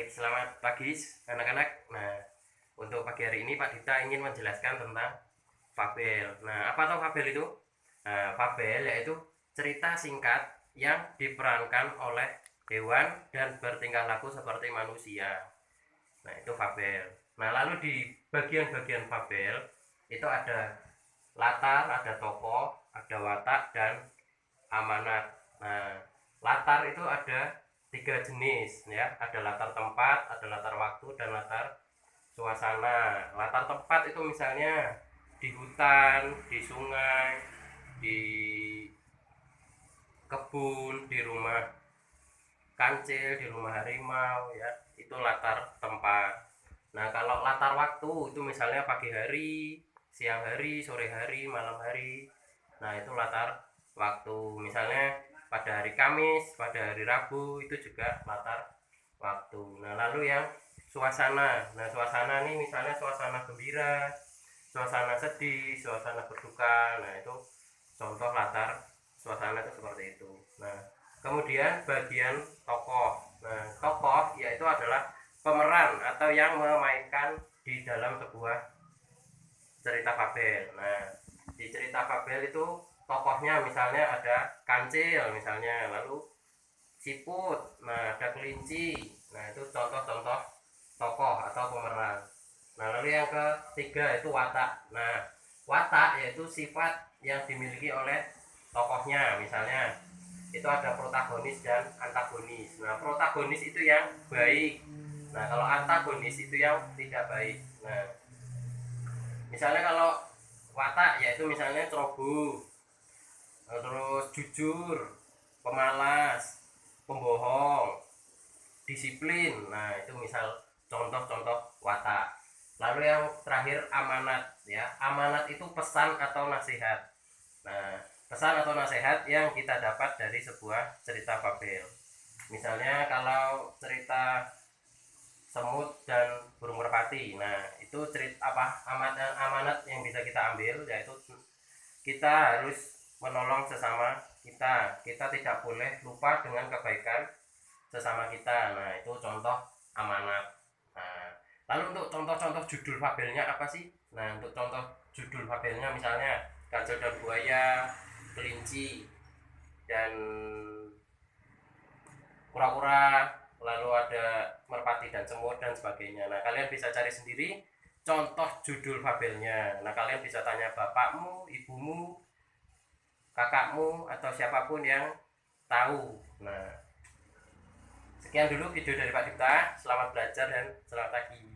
Selamat pagi anak-anak. Nah, untuk pagi hari ini Pak Dita ingin menjelaskan tentang fabel. Nah, apa tahu fabel itu? Nah, fabel yaitu cerita singkat yang diperankan oleh hewan dan bertingkah laku seperti manusia. Nah, itu fabel. Nah, lalu di bagian-bagian fabel itu ada latar, ada tokoh, ada watak, dan amanat. Nah, latar itu ada tiga jenis ya, ada latar tempat, ada latar waktu, dan latar suasana. Latar tempat itu misalnya di hutan, di sungai, di kebun, di rumah kancil, di rumah harimau ya, itu latar tempat. Nah, kalau latar waktu itu misalnya pagi hari, siang hari, sore hari, malam hari. Nah, itu latar waktu. Misalnya pada hari Kamis, pada hari Rabu, itu juga latar waktu. Nah, lalu yang suasana. Nah, suasana ini misalnya suasana gembira, suasana sedih, suasana berduka. Nah, itu contoh latar suasana itu seperti itu. Nah, kemudian bagian tokoh. Nah, tokoh yaitu adalah pemeran atau yang memainkan di dalam sebuah cerita fabel. Nah, di cerita fabel itu tokohnya misalnya ada kancil misalnya, lalu siput, nah ada kelinci. Nah, itu contoh-contoh tokoh atau pemeran. Nah, lalu yang ketiga itu watak. Nah, watak yaitu sifat yang dimiliki oleh tokohnya. Misalnya itu ada protagonis dan antagonis. Nah, protagonis itu yang baik. Nah, kalau antagonis itu yang tidak baik. Nah, misalnya kalau watak yaitu misalnya ceroboh, terus jujur, pemalas, pembohong, disiplin. Nah, itu misal contoh-contoh watak. Lalu yang terakhir amanat ya. Amanat itu pesan atau nasihat. Nah, pesan atau nasihat yang kita dapat dari sebuah cerita fabel. Misalnya kalau cerita semut dan burung merpati. Nah, itu cerita apa? Amanat yang bisa kita ambil yaitu kita harus menolong sesama kita. Kita tidak boleh lupa dengan kebaikan sesama kita. Nah, itu contoh amanat. Nah, lalu untuk contoh-contoh judul fabelnya apa sih? Nah, untuk contoh judul fabelnya misalnya Gajah dan Buaya, Kelinci dan Kura-kura, lalu ada Merpati dan Semut dan sebagainya. Nah, kalian bisa cari sendiri contoh judul fabelnya. Nah, kalian bisa tanya bapakmu, ibumu, kakakmu, atau siapapun yang tahu. Nah, sekian dulu video dari Pak Dipta. Selamat belajar dan selamat pagi.